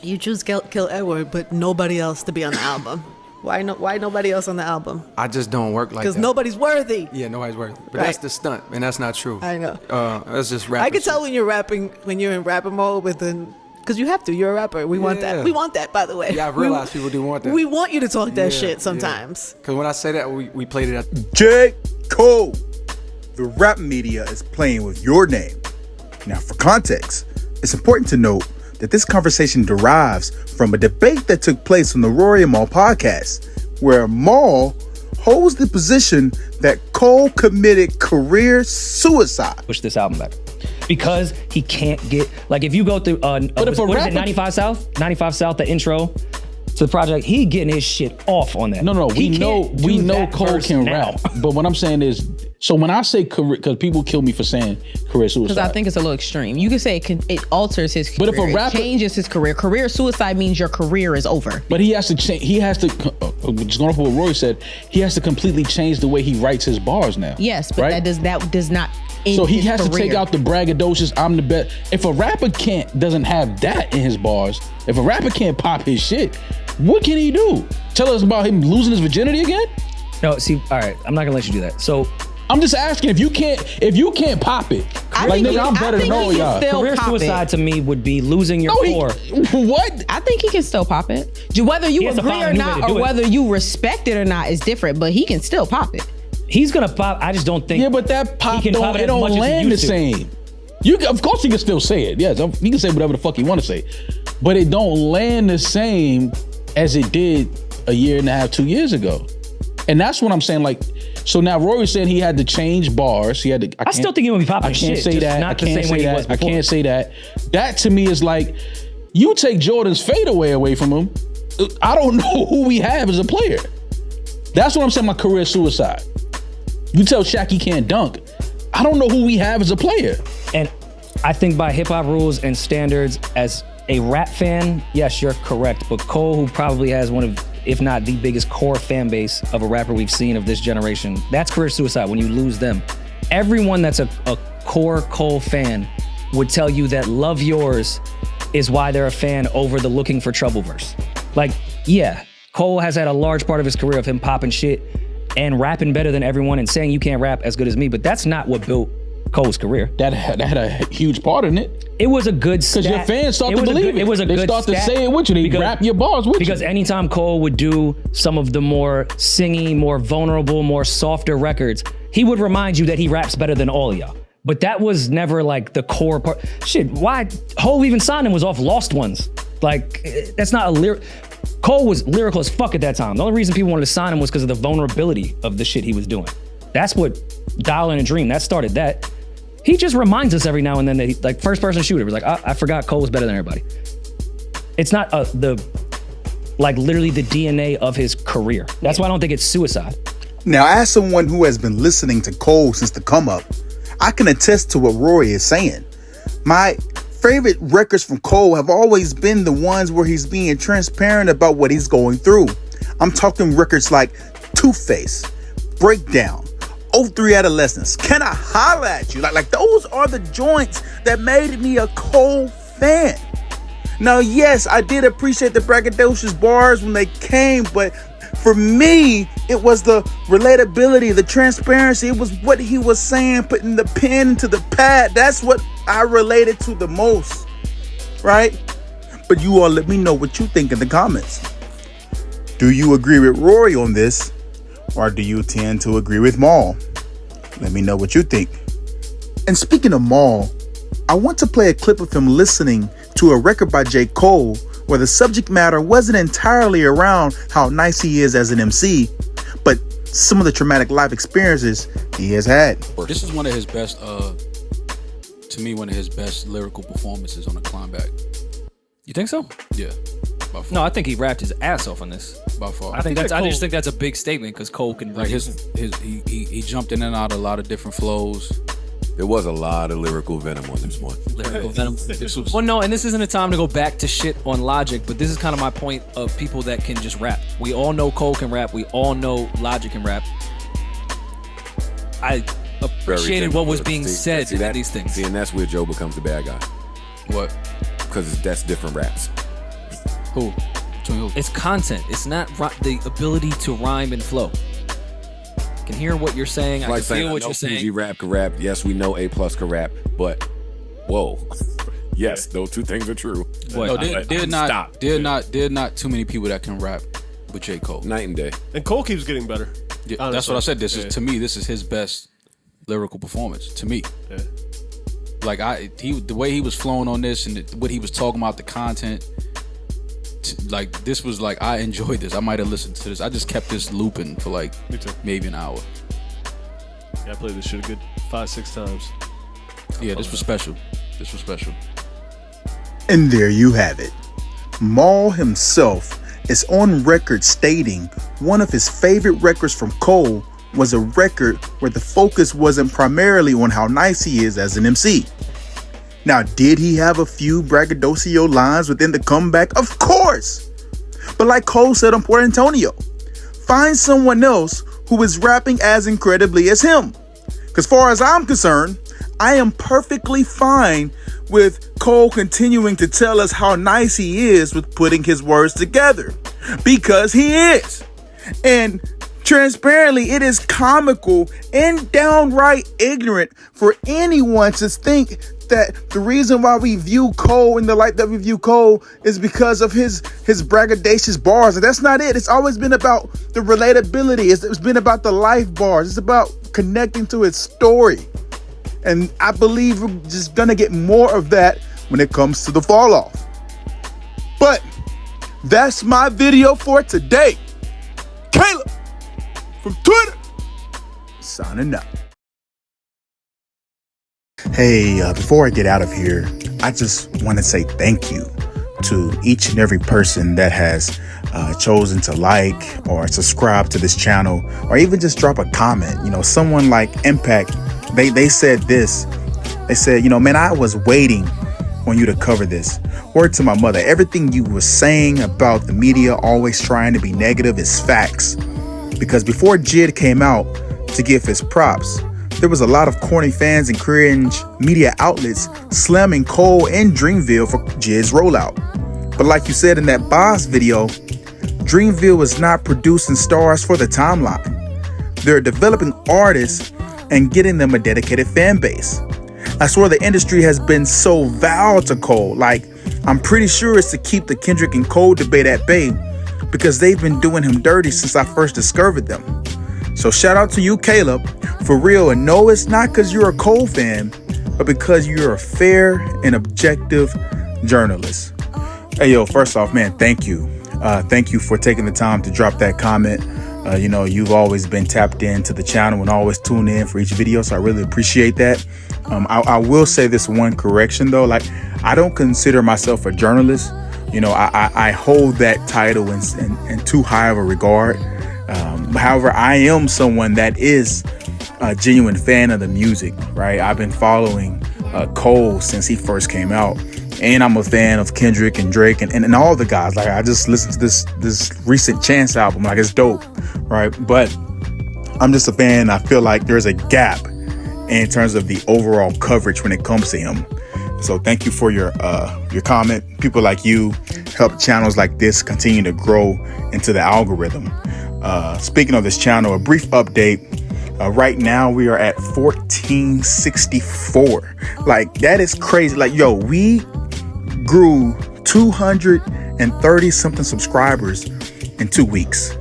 You choose Kill Edward, but nobody else to be on the album. Why nobody else on the album? I just don't work like that. Because nobody's worthy. Yeah, nobody's worthy. But Right. that's the stunt, and that's not true. I know. That's just rap. I can tell when you're rapping, when you're in rapper mode because you have to. You're a rapper. We want that. We want that, by the way. Yeah, I realize people do want that. We want you to talk that shit sometimes. Because when I say that, we played it at... J. Cole. The rap media is playing with your name. Now, for context, it's important to note that this conversation derives from a debate that took place on the Rory and Maul podcast, where Maul holds the position that Cole committed career suicide. Push this album back. Because he can't get, like, if you go through, what is it, 95 South? 95 South, the intro to the project, he getting his shit off on that. No, we know Cole can rap. But what I'm saying is, so when I say career, because people kill me for saying career suicide. Because I think it's a little extreme. You can say it alters his career. But if a rapper, it changes his career. Career suicide means your career is over. But he has to change. He has to, just going off what Roy said, he has to completely change the way he writes his bars now. Yes, but right? that does not end So he his has career. to take out the braggadocious, I'm the best. If a rapper doesn't have that in his bars, if a rapper can't pop his shit, what can he do? Tell us about him losing his virginity again? No, see, all right, I'm not gonna let you do that. So I'm just asking, if you can't pop it, I'm better than all y'all. Career suicide to me would be losing your core. What? I think he can still pop it. Whether you agree or not, or whether you respect it or not is different, but he can still pop it. He's gonna pop, I just don't think. Yeah, but that pop it don't land the same. Of course he can still say it. Yes, he can say whatever the fuck he want to say. But it don't land the same as it did a year and a half, 2 years ago. And that's what I'm saying, like, so now Rory said he had to change bars. He had to. I still think he would be popping shit. I can't say that. Not the same way he was before. I can't say that. That to me is like, you take Jordan's fadeaway away from him. I don't know who we have as a player. That's what I'm saying. My career suicide. You tell Shaq he can't dunk. I don't know who we have as a player. And I think by hip hop rules and standards, as a rap fan, yes, you're correct. But Cole, who probably has one of, if not the biggest core fan base of a rapper we've seen of this generation, that's career suicide when you lose them. Everyone that's a core Cole fan would tell you that Love Yours is why they're a fan over the Looking for Trouble verse. Like, yeah, Cole has had a large part of his career of him popping shit and rapping better than everyone and saying you can't rap as good as me, but that's not what built Cole's career. That had a huge part in it. It was a good stat. Because your fans start to believe it. It was a they good start stat to say it with you. They rap your bars with you. Because anytime Cole would do some of the more singy, more vulnerable, more softer records, he would remind you that he raps better than all of y'all. But that was never like the core part. Shit, why? Hov even signed him was off Lost Ones. Like, that's not a lyric. Cole was lyrical as fuck at that time. The only reason people wanted to sign him was because of the vulnerability of the shit he was doing. That's what Dial in a Dream, that started that. He just reminds us every now and then that he, like, first person shooter was like, I forgot Cole was better than everybody. It's not literally the DNA of his career. That's why I don't think it's suicide. Now, as someone who has been listening to Cole since the come up, I can attest to what Rory is saying. My favorite records from Cole have always been the ones where he's being transparent about what he's going through. I'm talking records like Two-Face, Breakdown, 03 Adolescence, Can I Holla at You? Like those are the joints that made me a Cole fan. Now, yes, I did appreciate the Braggadocious bars when they came, but for me, it was the relatability, the transparency. It was what he was saying, putting the pen to the pad. That's what I related to the most, right? But you all let me know what you think in the comments. Do you agree with Rory on this, or do you tend to agree with Maul? Let me know what you think. And speaking of Maul, I want to play a clip of him listening to a record by J. Cole where the subject matter wasn't entirely around how nice he is as an MC, but some of the traumatic life experiences he has had. This is one of his best, to me, one of his best lyrical performances on a Climbback. You think so? Yeah. By far. No, I think he rapped his ass off on this. By far. I just think that's a big statement because Cole can like he jumped in and out of a lot of different flows. There was a lot of lyrical venom on this one. Lyrical venom. Well, no, and this isn't a time to go back to shit on Logic, but this is kind of my point of people that can just rap. We all know Cole can rap. We all know Logic can rap. I appreciated what was being said at these things. See, and that's where Joe becomes the bad guy. What? Because that's different raps. Who? Between who? It's content. It's not the ability to rhyme and flow. I can hear what you're saying. I can feel what you're saying. Fuji rap can rap. Yes, we know A+ can rap, but whoa. Yes, those two things are true. What? No, there's not too many people that can rap with J. Cole. Night and day. And Cole keeps getting better. Yeah, that's what I said. This is his best lyrical performance. To me, like the way he was flowing on this and what he was talking about, the content. Like this was like I enjoyed this. I might have listened to this. I just kept this looping for like maybe an hour. Yeah, I played this shit a good 5-6 times. Yeah, this was special. This was special. And there you have it. Maul himself is on record stating one of his favorite records from Cole was a record where the focus wasn't primarily on how nice he is as an MC. Now, did he have a few Braggadocio lines within the comeback? Of course! But like Cole said on Puerto Antonio, find someone else who is rapping as incredibly as him. Because far as I'm concerned, I am perfectly fine with Cole continuing to tell us how nice he is with putting his words together. Because he is. And transparently, it is comical and downright ignorant for anyone to think that the reason why we view Cole in the light that we view Cole is because of his braggadocious bars. And that's not it. It's always been about the relatability. It's been about the life bars. It's about connecting to his story. And I believe we're just going to get more of that when it comes to the fall off. But that's my video for today. Caleb from Twitter, signing out. Hey, before I get out of here, I just want to say thank you to each and every person that has chosen to like or subscribe to this channel or even just drop a comment. You know, someone like Impact, they said this. They said, you know, man, I was waiting on you to cover this. Word to my mother, everything you were saying about the media always trying to be negative is facts. Because before Jid came out to give his props, there was a lot of corny fans and cringe media outlets slamming Cole and Dreamville for Jid's rollout. But like you said in that Boss video, Dreamville is not producing stars for the timeline. They're developing artists and getting them a dedicated fan base. I swear the industry has been so vile to Cole. Like, I'm pretty sure it's to keep the Kendrick and Cole debate at bay because they've been doing him dirty since I first discovered them. So shout out to you, Caleb, for real. And no, it's not because you're a Cole fan, but because you're a fair and objective journalist. Hey, yo, first off, man, thank you. Thank you for taking the time to drop that comment. You know, you've always been tapped into the channel and always tune in for each video, so I really appreciate that. I will say this one correction, though. Like, I don't consider myself a journalist. You know, I hold that title in too high of a regard. However, I am someone that is a genuine fan of the music, right? I've been following Cole since he first came out. And I'm a fan of Kendrick and Drake and all the guys. Like, I just listened to this recent Chance album. Like, it's dope, right? But I'm just a fan. I feel like there's a gap in terms of the overall coverage when it comes to him. So thank you for your comment. People like you help channels like this continue to grow into the algorithm. Speaking of this channel, a brief update. Right now we are at 1464. Like, that is crazy. Like, yo, we grew 230 something subscribers in 2 weeks.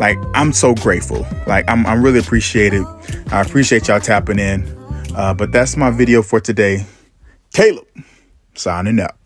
Like, I'm so grateful. Like, I'm really appreciated. I appreciate y'all tapping in. But that's my video for today. Caleb, signing out.